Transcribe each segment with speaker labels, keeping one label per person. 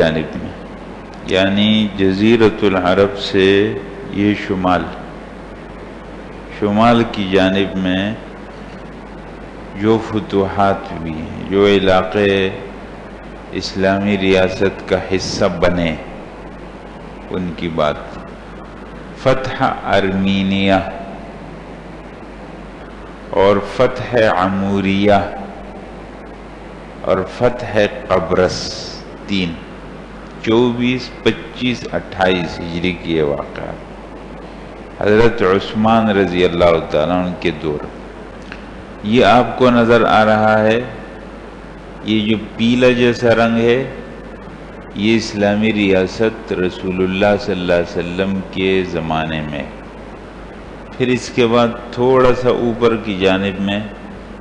Speaker 1: جانب میں، یعنی جزیرۃ العرب سے یہ شمال کی جانب میں جو فتوحات ہوئی ہیں، جو علاقے اسلامی ریاست کا حصہ بنے، ان کی بات، فتح ارمینیہ اور فتح عموریہ اور فتح قبرص، 3، 24، 25، 28 ہجری کی یہ واقعات حضرت عثمان رضی اللہ تعالیٰ عنہ کے دور۔ یہ آپ کو نظر آ رہا ہے، یہ جو پیلا جیسا رنگ ہے، یہ اسلامی ریاست رسول اللہ صلی اللہ علیہ وسلم کے زمانے میں۔ پھر اس کے بعد تھوڑا سا اوپر کی جانب میں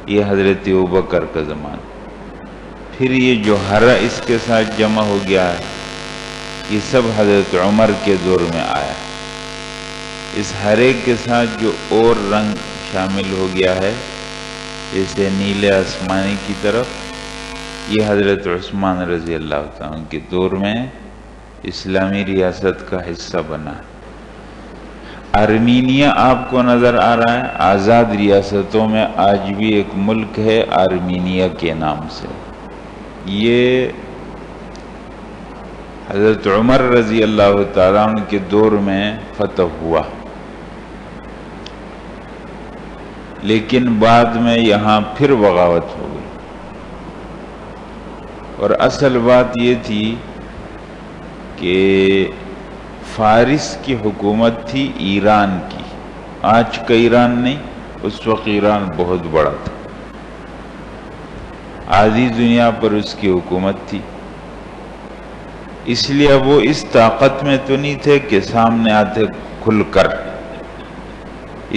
Speaker 1: یہ حضرت ابوبکر کا زمانہ، پھر یہ جو ہرا اس کے ساتھ جمع ہو گیا ہے، یہ سب حضرت عمر کے دور میں آیا۔ اس ہرے کے ساتھ جو اور رنگ شامل ہو گیا ہے، جیسے نیلے آسمانی کی طرف، یہ حضرت عثمان رضی اللہ تعالیٰ عنہ کے دور میں اسلامی ریاست کا حصہ بنا۔ ارمینیہ آپ کو نظر آ رہا ہے، آزاد ریاستوں میں آج بھی ایک ملک ہے ارمینیہ کے نام سے۔ یہ حضرت عمر رضی اللہ تعالیٰ عنہ کے دور میں فتح ہوا، لیکن بعد میں یہاں پھر بغاوت ہو گئی، اور اصل بات یہ تھی کہ فارس کی حکومت تھی ایران کی، آج کا ایران نہیں، اس وقت ایران بہت بڑا تھا، آدھی دنیا پر اس کی حکومت تھی، اس لیے وہ اس طاقت میں تو نہیں تھے کہ سامنے آتے کھل کر،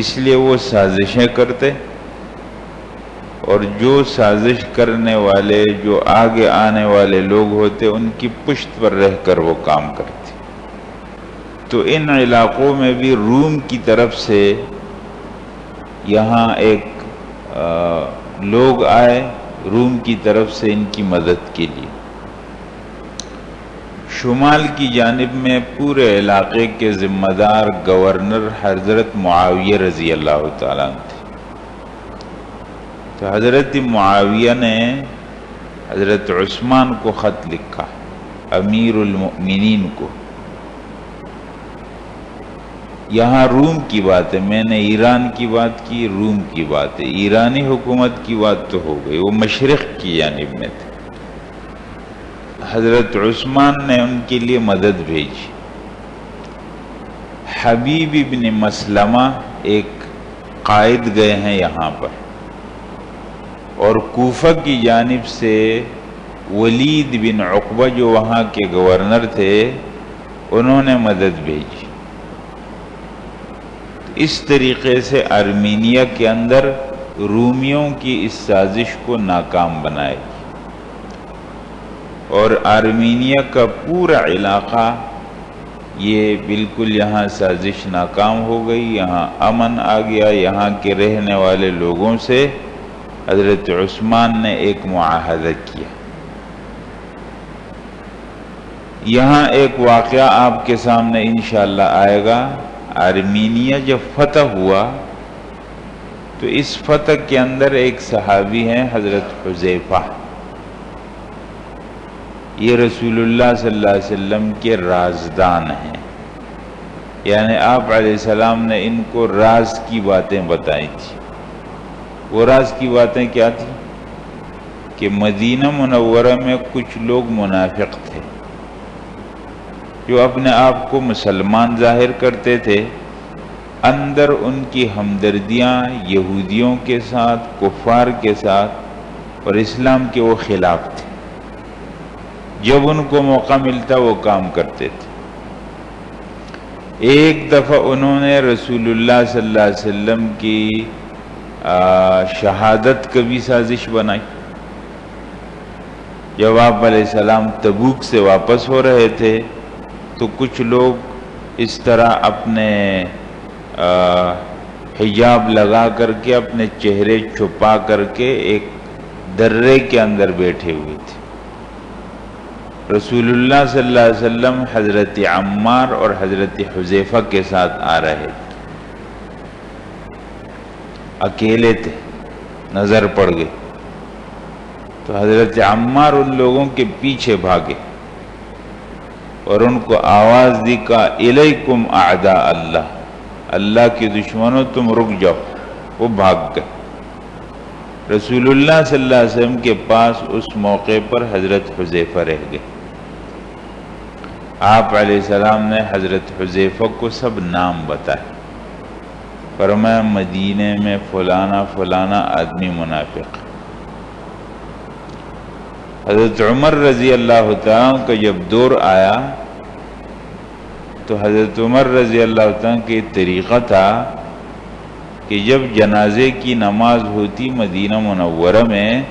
Speaker 1: اس لیے وہ سازشیں کرتے، اور جو سازش کرنے والے، جو آگے آنے والے لوگ ہوتے، ان کی پشت پر رہ کر وہ کام کرتے۔ تو ان علاقوں میں بھی روم کی طرف سے یہاں ایک لوگ آئے، روم کی طرف سے ان کی مدد کے لیے۔ شمال کی جانب میں پورے علاقے کے ذمہ دار گورنر حضرت معاویہ رضی اللہ تعالیٰ عنہ تھے۔ تو حضرت معاویہ نے حضرت عثمان کو خط لکھا، امیر المؤمنین کو۔ یہاں روم کی بات ہے، میں نے ایران کی بات کی، روم کی بات ہے، ایرانی حکومت کی بات تو ہو گئی، وہ مشرق کی جانب میں تھے۔ حضرت عثمان نے ان کے لیے مدد بھیجی۔ حبیب ابن مسلمہ ایک قائد گئے ہیں یہاں پر، اور کوفہ کی جانب سے ولید بن عقبہ جو وہاں کے گورنر تھے، انہوں نے مدد بھیجی۔ اس طریقے سے ارمینیہ کے اندر رومیوں کی اس سازش کو ناکام بنائے، اور ارمینیہ کا پورا علاقہ یہ بالکل یہاں سازش ناکام ہو گئی، یہاں امن آ گیا، یہاں کے رہنے والے لوگوں سے حضرت عثمان نے ایک معاہدہ کیا۔ یہاں ایک واقعہ آپ کے سامنے انشاءاللہ آئے گا۔ ارمینیہ جب فتح ہوا تو اس فتح کے اندر ایک صحابی ہیں حضرت حذیفہ، یہ رسول اللہ صلی اللہ علیہ وسلم کے رازدان ہیں، یعنی آپ علیہ السلام نے ان کو راز کی باتیں بتائی تھی۔ وہ راز کی باتیں کیا تھی کہ مدینہ منورہ میں کچھ لوگ منافق تھے، جو اپنے آپ کو مسلمان ظاہر کرتے تھے، اندر ان کی ہمدردیاں یہودیوں کے ساتھ، کفار کے ساتھ اور اسلام کے وہ خلاف تھے۔ جب ان کو موقع ملتا وہ کام کرتے تھے۔ ایک دفعہ انہوں نے رسول اللہ صلی اللہ علیہ وسلم کی شہادت کا بھی سازش بنائی۔ جب آپ علیہ السلام تبوک سے واپس ہو رہے تھے تو کچھ لوگ اس طرح اپنے حجاب لگا کر کے، اپنے چہرے چھپا کر کے ایک درے کے اندر بیٹھے ہوئے تھے۔ رسول اللہ صلی اللہ علیہ وسلم حضرت عمار اور حضرت حذیفہ کے ساتھ آ رہے تھے، اکیلے تھے، نظر پڑ گئی تو حضرت عمار ان لوگوں کے پیچھے بھاگے اور ان کو آواز دی، کہا الیکم اعداء اللہ، اللہ کے دشمنوں تم رک جاؤ۔ وہ بھاگ گئے۔ رسول اللہ صلی اللہ علیہ وسلم کے پاس اس موقع پر حضرت حذیفہ رہ گئے۔ آپ علیہ السلام نے حضرت حذیفہ کو سب نام بتائے، فرمایا مدینے میں فلانا فلانا آدمی منافق۔ حضرت عمر رضی اللہ تعالیٰ کا جب دور آیا تو حضرت عمر رضی اللہ تعالیٰ کا یہ طریقہ تھا کہ جب جنازے کی نماز ہوتی مدینہ منورہ میں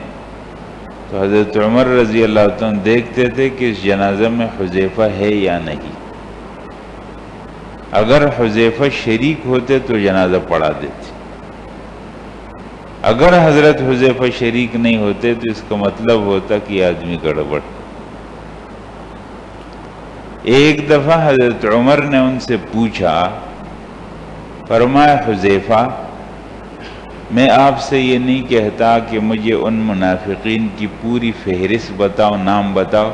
Speaker 1: تو حضرت عمر رضی اللہ تعالیٰ دیکھتے تھے کہ اس جنازہ میں حذیفہ ہے یا نہیں۔ اگر حذیفہ شریک ہوتے تو جنازہ پڑھا دیتے، اگر حضرت حذیفہ شریک نہیں ہوتے تو اس کا مطلب ہوتا کہ یہ آدمی گڑبڑ۔ ایک دفعہ حضرت عمر نے ان سے پوچھا، فرمایا حذیفہ میں آپ سے یہ نہیں کہتا کہ مجھے ان منافقین کی پوری فہرست بتاؤ، نام بتاؤ،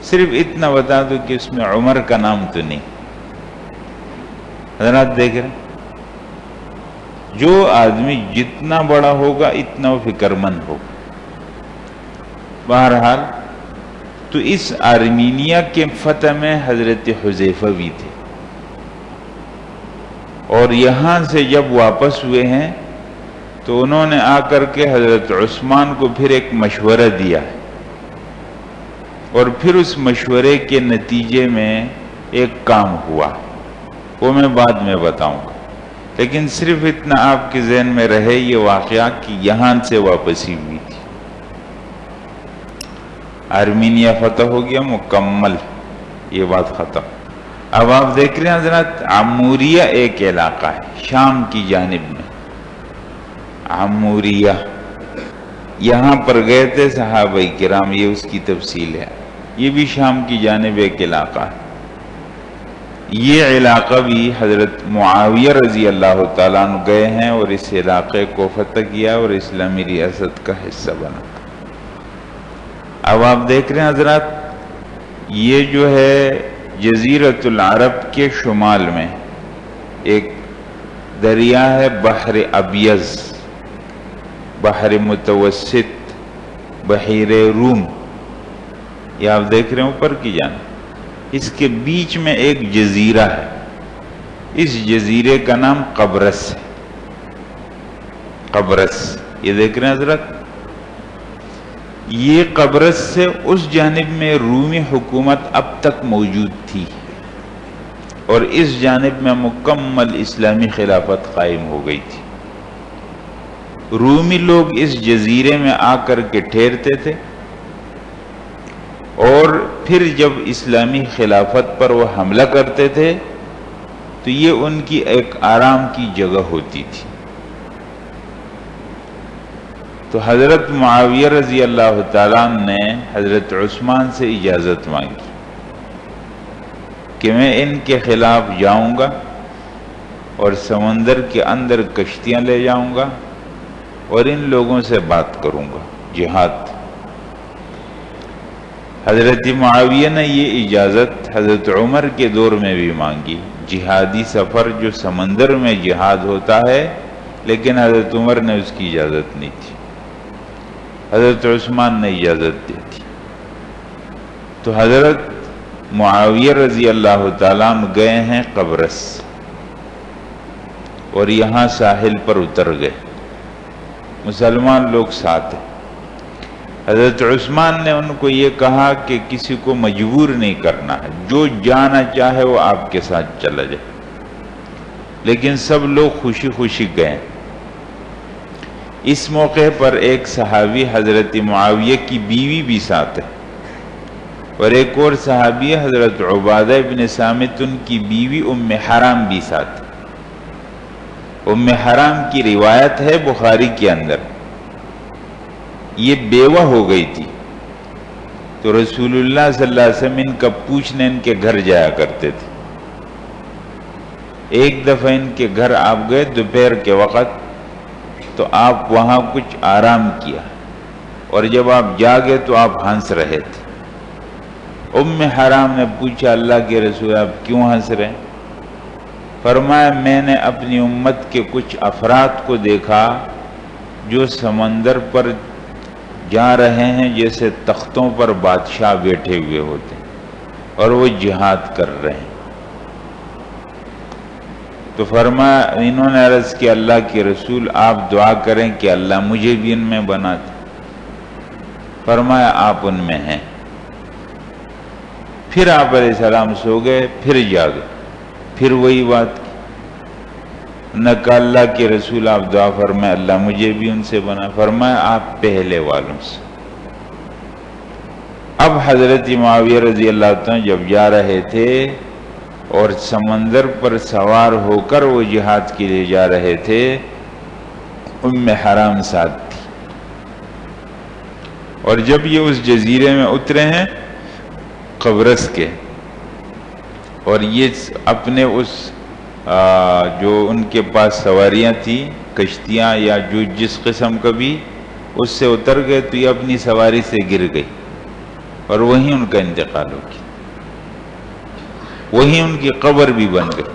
Speaker 1: صرف اتنا بتا دو کہ اس میں عمر کا نام تو نہیں۔ حضرات دیکھ رہے ہیں، جو آدمی جتنا بڑا ہوگا اتنا وہ فکر مند ہوگا۔ بہرحال تو اس آرمینیا کے فتح میں حضرت حذیفہ بھی تھے، اور یہاں سے جب واپس ہوئے ہیں تو انہوں نے آ کر کے حضرت عثمان کو پھر ایک مشورہ دیا، اور پھر اس مشورے کے نتیجے میں ایک کام ہوا، وہ میں بعد میں بتاؤں گا، لیکن صرف اتنا آپ کے ذہن میں رہے یہ واقعہ کہ یہاں سے واپسی ہوئی تھی۔ آرمینیا فتح ہو گیا مکمل، یہ بات ختم۔ اب آپ دیکھ رہے ہیں حضرات، عموریہ ایک علاقہ ہے شام کی جانب میں، عموریہ، یہاں پر گئے تھے صحابہ کرام، یہ اس کی تفصیل ہے۔ یہ بھی شام کی جانب ایک علاقہ ہے۔ یہ علاقہ بھی حضرت معاویہ رضی اللہ تعالیٰ عنہ گئے ہیں اور اس علاقے کو فتح کیا اور اسلامی ریاست کا حصہ بنا۔ اب آپ دیکھ رہے ہیں حضرات، یہ جو ہے جزیرۃ العرب کے شمال میں ایک دریا ہے، بحر ابیض، بحر متوسط، بحیر روم، یہ آپ دیکھ رہے ہیں اوپر کی جانب۔ اس کے بیچ میں ایک جزیرہ ہے، اس جزیرے کا نام قبرص ہے۔ قبرص یہ دیکھ رہے ہیں حضرت، یہ قبرص سے اس جانب میں رومی حکومت اب تک موجود تھی، اور اس جانب میں مکمل اسلامی خلافت قائم ہو گئی تھی۔ رومی لوگ اس جزیرے میں آ کر کے ٹھہرتے تھے، اور پھر جب اسلامی خلافت پر وہ حملہ کرتے تھے تو یہ ان کی ایک آرام کی جگہ ہوتی تھی۔ تو حضرت معاویہ رضی اللہ تعالیٰ نے حضرت عثمان سے اجازت مانگی کہ میں ان کے خلاف جاؤں گا اور سمندر کے اندر کشتیاں لے جاؤں گا اور ان لوگوں سے بات کروں گا، جہاد۔ حضرت معاویہ نے یہ اجازت حضرت عمر کے دور میں بھی مانگی، جہادی سفر جو سمندر میں جہاد ہوتا ہے، لیکن حضرت عمر نے اس کی اجازت نہیں تھی، حضرت عثمان نے اجازت دی تھی۔ تو حضرت معاویہ رضی اللہ تعالیٰ عنہ گئے ہیں قبرص، اور یہاں ساحل پر اتر گئے، مسلمان لوگ ساتھ ہیں۔ حضرت عثمان نے ان کو یہ کہا کہ کسی کو مجبور نہیں کرنا ہے، جو جانا چاہے وہ آپ کے ساتھ چلا جائے، لیکن سب لوگ خوشی خوشی گئے۔ اس موقع پر ایک صحابی حضرت معاویہ کی بیوی بھی ساتھ ہے، اور ایک اور صحابی حضرت عبادہ بن صامت، ان کی بیوی ام حرام بھی ساتھ ہے۔ ام حرام کی روایت ہے بخاری کے اندر، یہ بیوہ ہو گئی تھی، تو رسول اللہ صلی اللہ علیہ وسلم ان کا پوچھنے ان کے گھر جایا کرتے تھے۔ ایک دفعہ ان کے گھر آپ گئے دوپہر کے وقت، تو آپ وہاں کچھ آرام کیا، اور جب آپ جاگے تو آپ ہنس رہے تھے۔ ام حرام نے پوچھا اللہ کے رسول آپ کیوں ہنس رہے ہیں؟ فرمایا میں نے اپنی امت کے کچھ افراد کو دیکھا جو سمندر پر جا رہے ہیں جیسے تختوں پر بادشاہ بیٹھے ہوئے ہوتے ہیں، اور وہ جہاد کر رہے ہیں۔ تو فرمایا انہوں نے عرض کیا اللہ کے رسول آپ دعا کریں کہ اللہ مجھے بھی ان میں بنا دے۔ فرمایا آپ ان میں ہیں۔ پھر آپ علیہ السلام سو گئے، پھر جاگے، پھر وہی بات کی، نہ کہا اللہ کے رسول آپ دعا فرمائے اللہ مجھے بھی ان سے بنا۔ فرمایا آپ پہلے والوں سے۔ اب حضرت معاویہ رضی اللہ عنہ جب جا رہے تھے اور سمندر پر سوار ہو کر وہ جہاد کے لیے جا رہے تھے، ام حرام ساتھ تھی، اور جب یہ اس جزیرے میں اترے ہیں قبرص کے، اور یہ اپنے اس جو ان کے پاس سواریاں تھیں کشتیاں یا جو جس قسم کا بھی، اس سے اتر گئے تو یہ اپنی سواری سے گر گئی، اور وہیں ان کا انتقال ہو گیا، وہیں ان کی قبر بھی بن گئی۔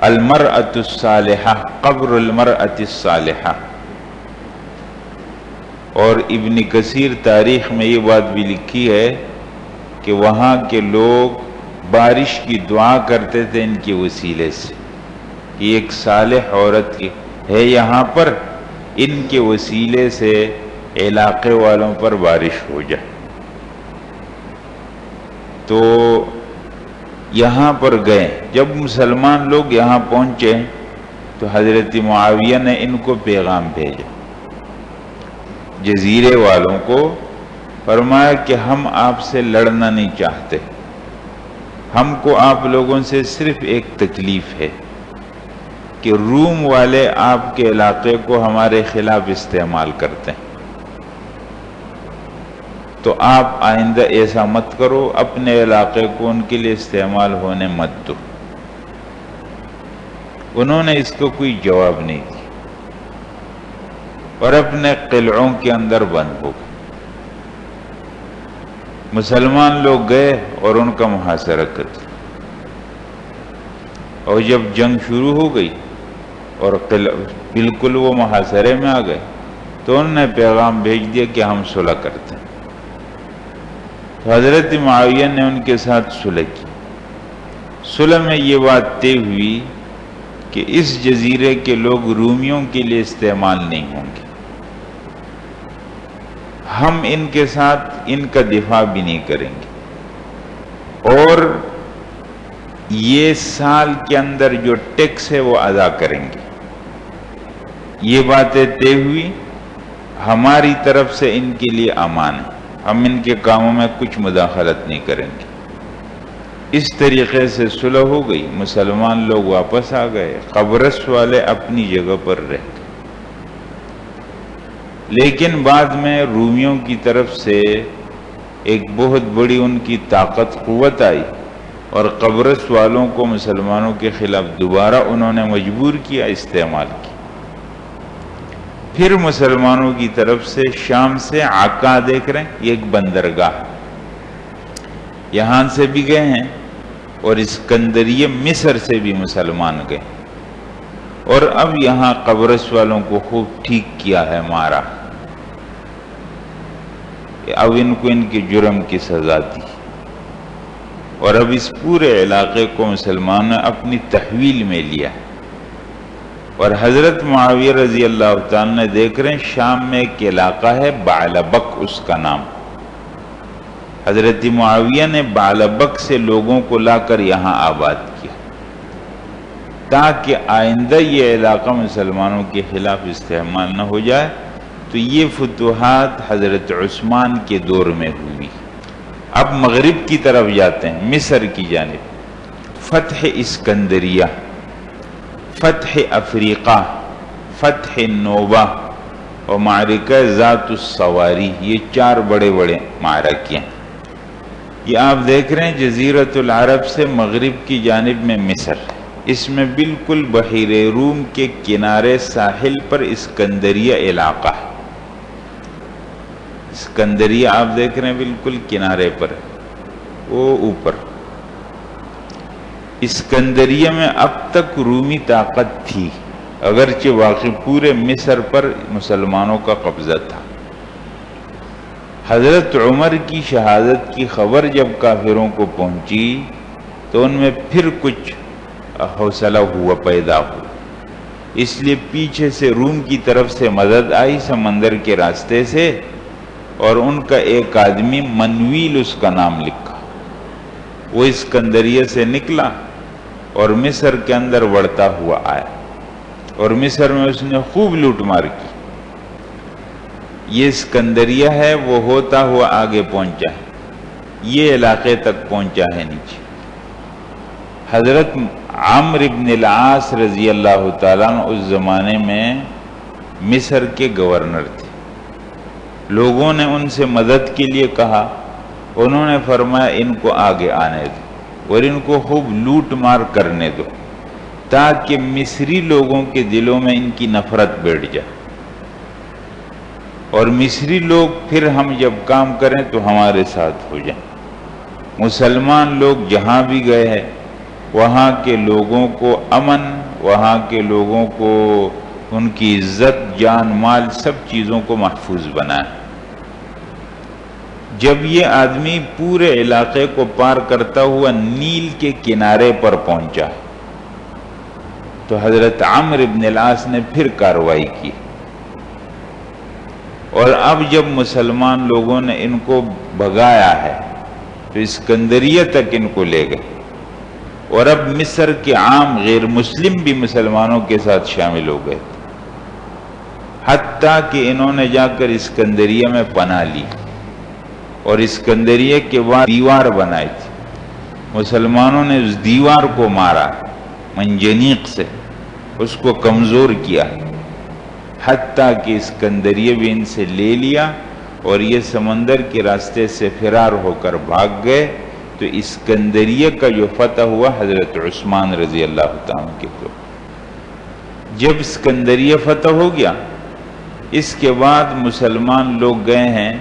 Speaker 1: المرأۃ الصالحہ، قبر المرأۃ الصالحہ۔ اور ابن کثیر تاریخ میں یہ بات بھی لکھی ہے کہ وہاں کے لوگ بارش کی دعا کرتے تھے ان کے وسیلے سے، کہ ایک صالح عورت ہے یہاں پر، ان کے وسیلے سے علاقے والوں پر بارش ہو جائے۔ تو یہاں پر گئے، جب مسلمان لوگ یہاں پہنچے تو حضرت معاویہ نے ان کو پیغام بھیجا، جزیرے والوں کو، فرمایا کہ ہم آپ سے لڑنا نہیں چاہتے، ہم کو آپ لوگوں سے صرف ایک تکلیف ہے کہ روم والے آپ کے علاقے کو ہمارے خلاف استعمال کرتے ہیں، تو آپ آئندہ ایسا مت کرو، اپنے علاقے کو ان کے لیے استعمال ہونے مت دو۔ انہوں نے اس کو کوئی جواب نہیں دیا اور اپنے قلعوں کے اندر بند ہو گئے۔ مسلمان لوگ گئے اور ان کا محاصرہ کر دیا، اور جب جنگ شروع ہو گئی اور بالکل وہ محاصرے میں آ گئے تو انہوں نے پیغام بھیج دیا کہ ہم صلح کرتے ہیں۔ تو حضرت معاویہ نے ان کے ساتھ صلح کی۔ صلح میں یہ بات طے ہوئی کہ اس جزیرے کے لوگ رومیوں کے لیے استعمال نہیں ہوں گے، ہم ان کے ساتھ ان کا دفاع بھی نہیں کریں گے، اور یہ سال کے اندر جو ٹیکس ہے وہ ادا کریں گے۔ یہ باتیں طے ہوئی، ہماری طرف سے ان کے لیے امان ہے، ہم ان کے کاموں میں کچھ مداخلت نہیں کریں گے۔ اس طریقے سے صلح ہو گئی، مسلمان لوگ واپس آ گئے، قبرص والے اپنی جگہ پر رہ گئے۔ لیکن بعد میں رومیوں کی طرف سے ایک بہت بڑی ان کی طاقت قوت آئی، اور قبرص والوں کو مسلمانوں کے خلاف دوبارہ انہوں نے مجبور کیا، استعمال کی۔ پھر مسلمانوں کی طرف سے شام سے عکا دیکھ رہے ہیں، یہ ایک بندرگاہ، یہاں سے بھی گئے ہیں، اور اسکندریہ مصر سے بھی مسلمان گئے، اور اب یہاں قبرص والوں کو خوب ٹھیک کیا ہے، مارا، اب ان کو ان کے جرم کی سزا دی، اور اب اس پورے علاقے کو مسلمانوں نے اپنی تحویل میں لیا۔ اور حضرت معاویہ رضی اللہ تعالیٰ نے دیکھ رہے ہیں شام میں ایک علاقہ ہے بعلبک اس کا نام، حضرت معاویہ نے بعلبک سے لوگوں کو لا کر یہاں آباد کیا تاکہ آئندہ یہ علاقہ مسلمانوں کے خلاف استعمال نہ ہو جائے۔ تو یہ فتوحات حضرت عثمان کے دور میں ہوئی۔ اب مغرب کی طرف جاتے ہیں، مصر کی جانب، فتح اسکندریہ، فتح افریقہ، فتح نوبہ، اور معرکہ ذات السواری، یہ 4 بڑے بڑے معرکے ہیں۔ یہ آپ دیکھ رہے ہیں جزیرۃ العرب سے مغرب کی جانب میں مصر، اس میں بالکل بحیر روم کے کنارے ساحل پر اسکندریہ علاقہ ہے۔ اسکندریہ آپ دیکھ رہے ہیں بالکل کنارے پر، وہ اوپر۔ اسکندریہ میں اب تک رومی طاقت تھی، اگرچہ واقعی پورے مصر پر مسلمانوں کا قبضہ تھا۔ حضرت عمر کی شہادت کی خبر جب کافروں کو پہنچی تو ان میں پھر کچھ حوصلہ پیدا ہوا، اس لیے پیچھے سے روم کی طرف سے مدد آئی سمندر کے راستے سے، اور ان کا ایک آدمی منویل اس کا نام لکھا، وہ اسکندریہ سے نکلا اور مصر کے اندر بڑھتا ہوا آیا، اور مصر میں اس نے خوب لوٹ مار کی۔ یہ اسکندریہ ہے، وہ ہوتا ہوا آگے پہنچا ہے، یہ علاقے تک پہنچا ہے نیچے۔ حضرت عمرو بن العاص رضی اللہ تعالیٰ عنہ اس زمانے میں مصر کے گورنر تھے۔ لوگوں نے ان سے مدد کے لیے کہا، انہوں نے فرمایا ان کو آگے آنے دو اور ان کو خوب لوٹ مار کرنے دو، تاکہ مصری لوگوں کے دلوں میں ان کی نفرت بیٹھ جائے، اور مصری لوگ پھر ہم جب کام کریں تو ہمارے ساتھ ہو جائیں۔ مسلمان لوگ جہاں بھی گئے ہیں وہاں کے لوگوں کو امن، وہاں کے لوگوں کو ان کی عزت، جان مال، سب چیزوں کو محفوظ بنائیں۔ جب یہ آدمی پورے علاقے کو پار کرتا ہوا نیل کے کنارے پر پہنچا تو حضرت عمرو بن العاص نے پھر کارروائی کی، اور اب جب مسلمان لوگوں نے ان کو بھگایا ہے تو اسکندریہ تک ان کو لے گئے، اور اب مصر کے عام غیر مسلم بھی مسلمانوں کے ساتھ شامل ہو گئے، حتیٰ کہ انہوں نے جا کر اسکندریہ میں پناہ لی، اور اسکندریہ کے بعد دیوار بنائی تھی، مسلمانوں نے اس دیوار کو مارا منجنیق سے، اس کو کمزور کیا، حتیٰ کہ اسکندریہ بھی ان سے لے لیا، اور یہ سمندر کے راستے سے فرار ہو کر بھاگ گئے۔ تو اسکندریہ کا جو فتح ہوا حضرت عثمان رضی اللہ تعالیٰ کے تو جب اسکندریہ فتح ہو گیا، اس کے بعد مسلمان لوگ گئے ہیں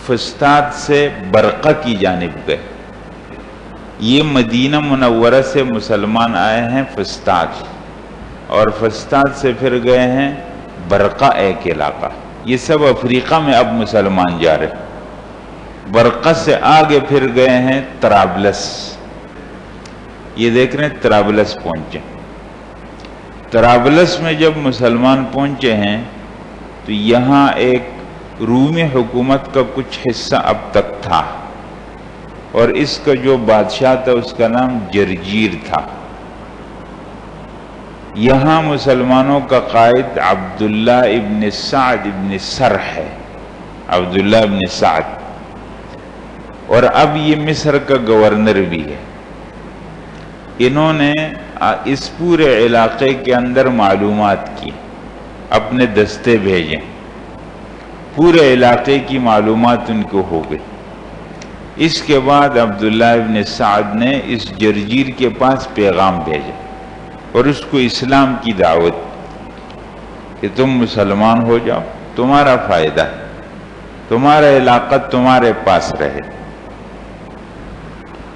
Speaker 1: فسطاط سے برقہ کی جانب گئے۔ یہ مدینہ منورہ سے مسلمان آئے ہیں فسطاط، اور فسطاط سے پھر گئے ہیں برقہ ایک علاقہ، یہ سب افریقہ میں اب مسلمان جا رہے ہیں۔ برقہ سے آگے پھر گئے ہیں طرابلس، یہ دیکھ رہے ہیں طرابلس پہنچے۔ طرابلس میں جب مسلمان پہنچے ہیں تو یہاں ایک رومی حکومت کا کچھ حصہ اب تک تھا، اور اس کا جو بادشاہ تھا اس کا نام جرجیر تھا۔ یہاں مسلمانوں کا قائد عبداللہ ابن سعد ابن سرح ہے، عبداللہ ابن سعد، اور اب یہ مصر کا گورنر بھی ہے۔ انہوں نے اس پورے علاقے کے اندر معلومات کی، اپنے دستے بھیجے، پورے علاقے کی معلومات ان کو ہو گئی۔ اس کے بعد عبداللہ ابن سعد نے اس جرجیر کے پاس پیغام بھیجا اور اس کو اسلام کی دعوت کہ تم مسلمان ہو جاؤ، تمہارا فائدہ ہے، تمہارا علاقہ تمہارے پاس رہے۔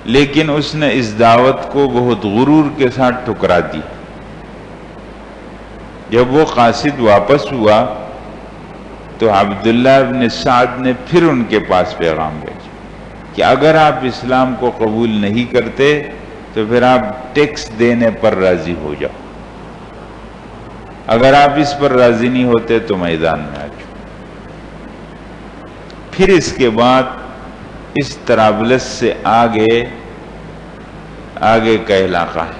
Speaker 1: لیکن اس نے اس دعوت کو بہت غرور کے ساتھ ٹھکرا دی۔ جب وہ قاصد واپس ہوا تو عبداللہ ابن سعد نے پھر ان کے پاس پیغام بھیجا کہ اگر آپ اسلام کو قبول نہیں کرتے تو پھر آپ ٹیکس دینے پر راضی ہو جاؤ، اگر آپ اس پر راضی نہیں ہوتے تو میدان میں آ جاؤ۔ پھر اس کے بعد اس طرابلس سے آگے کا علاقہ ہے،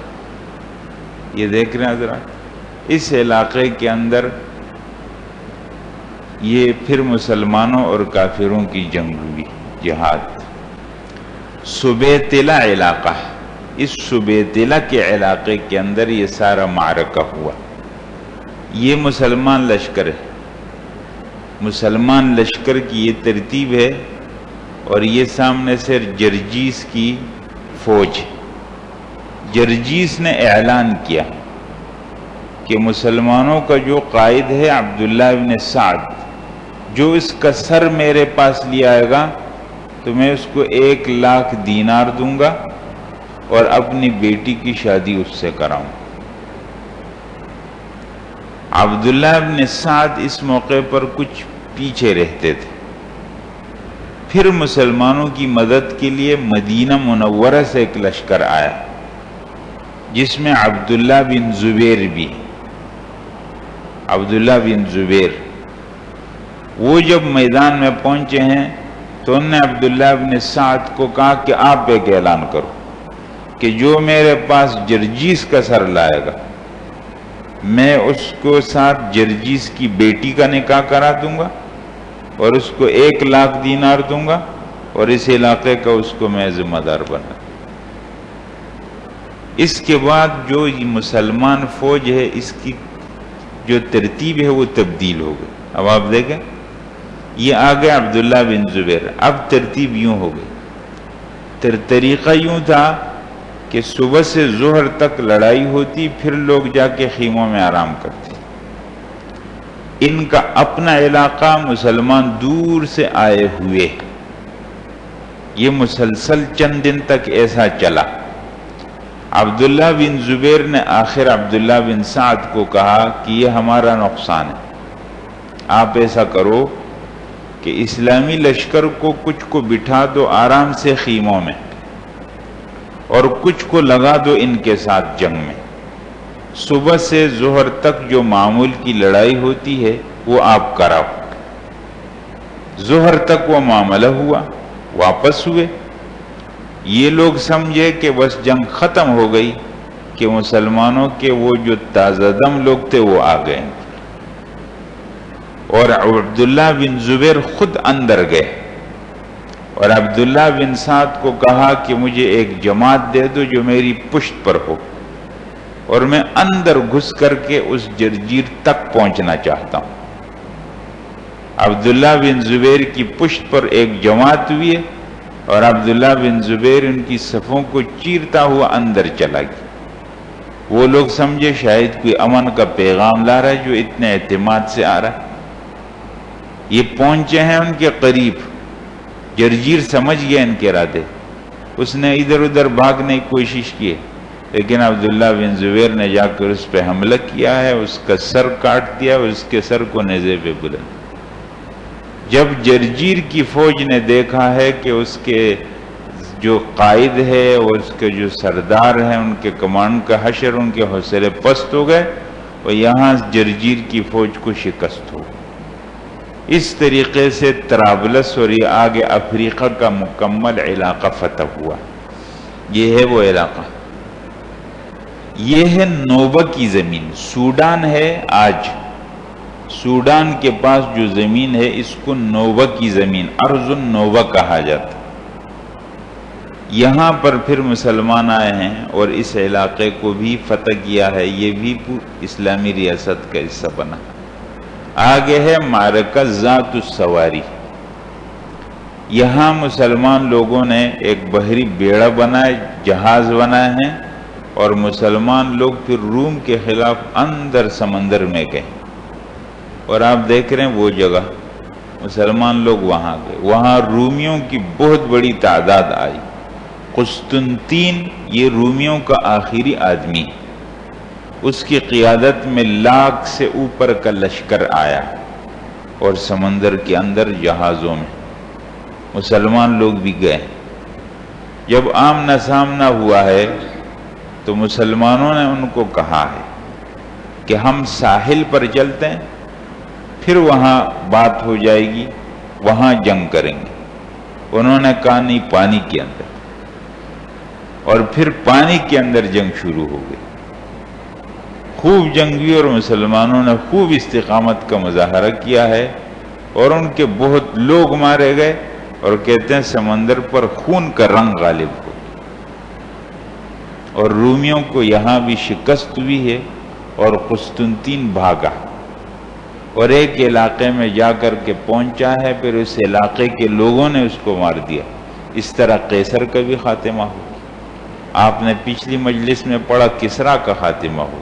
Speaker 1: یہ دیکھ رہے ہیں حضرات، اس علاقے کے اندر یہ پھر مسلمانوں اور کافروں کی جنگ ہوئی، جہاد۔ سبیتلہ علاقہ، اس سبیتلہ کے علاقے کے اندر یہ سارا معرکہ ہوا۔ یہ مسلمان لشکر ہے، مسلمان لشکر کی یہ ترتیب ہے، اور یہ سامنے سے جرجیس کی فوج۔ جرجیس نے اعلان کیا کہ مسلمانوں کا جو قائد ہے عبداللہ ابن سعد، جو اس کا سر میرے پاس لے آئے گا تو میں اس کو 1,00,000 دینار دوں گا اور اپنی بیٹی کی شادی اس سے کراؤں۔ عبداللہ ابن سعد اس موقع پر کچھ پیچھے رہتے تھے۔ پھر مسلمانوں کی مدد کے لیے مدینہ منورہ سے ایک لشکر آیا، جس میں عبداللہ بن زبیر بھی۔ عبداللہ بن زبیر وہ جب میدان میں پہنچے ہیں تو انہوں نے عبداللہ بن سعد کو کہا کہ آپ ایک اعلان کرو کہ جو میرے پاس جرجیس کا سر لائے گا، میں اس کو ساتھ جرجیس کی بیٹی کا نکاح کرا دوں گا اور اس کو 1,00,000 دینار دوں گا، اور اس علاقے کا اس کو میں ذمہ دار بنا۔ اس کے بعد جو مسلمان فوج ہے، اس کی جو ترتیب ہے وہ تبدیل ہو گئی۔ اب آپ دیکھیں، یہ آگے عبداللہ بن زبیر، اب ترتیب یوں ہو گئی۔ طریقہ یوں تھا کہ صبح سے ظہر تک لڑائی ہوتی، پھر لوگ جا کے خیموں میں آرام کرتے۔ ان کا اپنا علاقہ، مسلمان دور سے آئے ہوئے، یہ مسلسل چند دن تک ایسا چلا۔ عبداللہ بن زبیر نے آخر عبداللہ بن سعد کو کہا کہ یہ ہمارا نقصان ہے، آپ ایسا کرو کہ اسلامی لشکر کو کچھ کو بٹھا دو آرام سے خیموں میں، اور کچھ کو لگا دو ان کے ساتھ جنگ میں۔ صبح سے ظہر تک جو معمول کی لڑائی ہوتی ہے وہ آپ کراؤ۔ ظہر تک وہ معاملہ ہوا، واپس ہوئے۔ یہ لوگ سمجھے کہ بس جنگ ختم ہو گئی، کہ مسلمانوں کے وہ جو تازہ دم لوگ تھے وہ آ گئے، اور عبداللہ بن زبیر خود اندر گئے اور عبداللہ بن سعد کو کہا کہ مجھے ایک جماعت دے دو جو میری پشت پر ہو، اور میں اندر گھس کر کے اس جرجیر تک پہنچنا چاہتا ہوں۔ عبداللہ بن زبیر کی پشت پر ایک جماعت ہوئی، اور عبداللہ بن زبیر ان کی صفوں کو چیرتا ہوا اندر چلا گیا۔ وہ لوگ سمجھے شاید کوئی امن کا پیغام لا رہا ہے جو اتنے اعتماد سے آ رہا ہے۔ یہ پہنچے ہیں ان کے قریب، جرجیر سمجھ گیا ان کے ارادے، اس نے ادھر ادھر بھاگنے کی کوشش کی، لیکن عبداللہ بن زبیر نے جا کر اس پہ حملہ کیا ہے، اس کا سر کاٹ دیا اور اس کے سر کو نیزے پہ بلند۔ جب جرجیر کی فوج نے دیکھا ہے کہ اس کے جو قائد ہے اور اس کے جو سردار ہیں، ان کے کمانڈ کا حشر، ان کے حوصلے پست ہو گئے، اور یہاں جرجیر کی فوج کو شکست ہو۔ اس طریقے سے طرابلس اور یہ آگے افریقہ کا مکمل علاقہ فتح ہوا۔ یہ ہے وہ علاقہ، یہ ہے نوبہ کی زمین۔ سوڈان ہے آج، سوڈان کے پاس جو زمین ہے اس کو نوبہ کی زمین، ارض النوبہ کہا جاتا۔ یہاں پر پھر مسلمان آئے ہیں اور اس علاقے کو بھی فتح کیا ہے، یہ بھی اسلامی ریاست کا حصہ بنا۔ آگے ہے معرکہ ذات السواری۔ یہاں مسلمان لوگوں نے ایک بحری بیڑا بنائے، جہاز بنائے ہیں، اور مسلمان لوگ پھر روم کے خلاف اندر سمندر میں گئے، اور آپ دیکھ رہے ہیں وہ جگہ مسلمان لوگ وہاں گئے، وہاں رومیوں کی بہت بڑی تعداد آئی۔ قسطنطین یہ رومیوں کا آخری آدمی، اس کی قیادت میں 1,00,000 سے اوپر کا لشکر آیا، اور سمندر کے اندر جہازوں میں مسلمان لوگ بھی گئے۔ جب آمنا سامنا ہوا ہے تو مسلمانوں نے ان کو کہا ہے کہ ہم ساحل پر چلتے ہیں، پھر وہاں بات ہو جائے گی، وہاں جنگ کریں گے۔ انہوں نے کہا نہیں، پانی کے اندر، اور پھر پانی کے اندر جنگ شروع ہو گئی۔ خوب جنگ ہوئی اور مسلمانوں نے خوب استقامت کا مظاہرہ کیا ہے، اور ان کے بہت لوگ مارے گئے، اور کہتے ہیں سمندر پر خون کا رنگ غالب ہو، اور رومیوں کو یہاں بھی شکست ہوئی ہے، اور قسطنطین بھاگا۔ اور ایک علاقے میں جا کر کے پہنچا ہے، پھر اس علاقے کے لوگوں نے اس کو مار دیا۔ اس طرح قیصر کا بھی خاتمہ ہو۔ آپ نے پچھلی مجلس میں پڑھا کسریٰ کا خاتمہ ہو،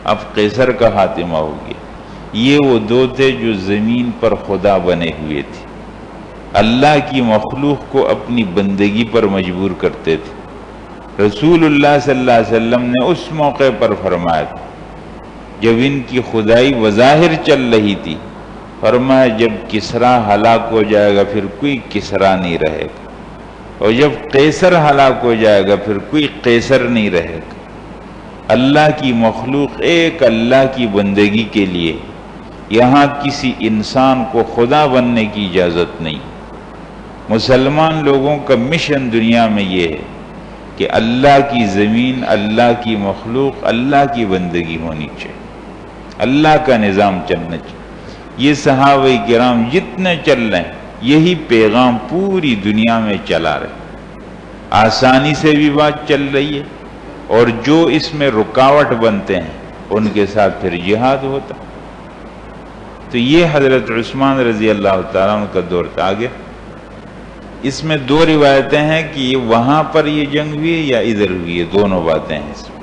Speaker 1: اب قیصر کا خاتمہ ہو گیا۔ یہ وہ دو تھے جو زمین پر خدا بنے ہوئے تھے، اللہ کی مخلوق کو اپنی بندگی پر مجبور کرتے تھے۔ رسول اللہ صلی اللہ علیہ وسلم نے اس موقع پر فرمایا تھا جب ان کی خدائی بظاہر چل رہی تھی، فرمایا جب کسریٰ ہلاک ہو جائے گا پھر کوئی کسریٰ نہیں رہے گا، اور جب قیصر ہلاک ہو جائے گا پھر کوئی قیصر نہیں رہے گا۔ اللہ کی مخلوق ایک اللہ کی بندگی کے لیے، یہاں کسی انسان کو خدا بننے کی اجازت نہیں۔ مسلمان لوگوں کا مشن دنیا میں یہ ہے کہ اللہ کی زمین، اللہ کی مخلوق، اللہ کی بندگی ہونی چاہیے، اللہ کا نظام چلنا چاہیے۔ یہ صحابہ کرام جتنے چل رہے ہیں یہی پیغام پوری دنیا میں چلا رہے، آسانی سے بھی بات چل رہی ہے، اور جو اس میں رکاوٹ بنتے ہیں ان کے ساتھ پھر جہاد ہوتا۔ تو یہ حضرت عثمان رضی اللہ تعالیٰ عنہ کا دور تھا۔ آگے اس میں دو روایتیں ہیں کہ یہ وہاں پر یہ جنگ ہوئی یا ادھر ہوئی ہے، دونوں باتیں ہیں اس میں۔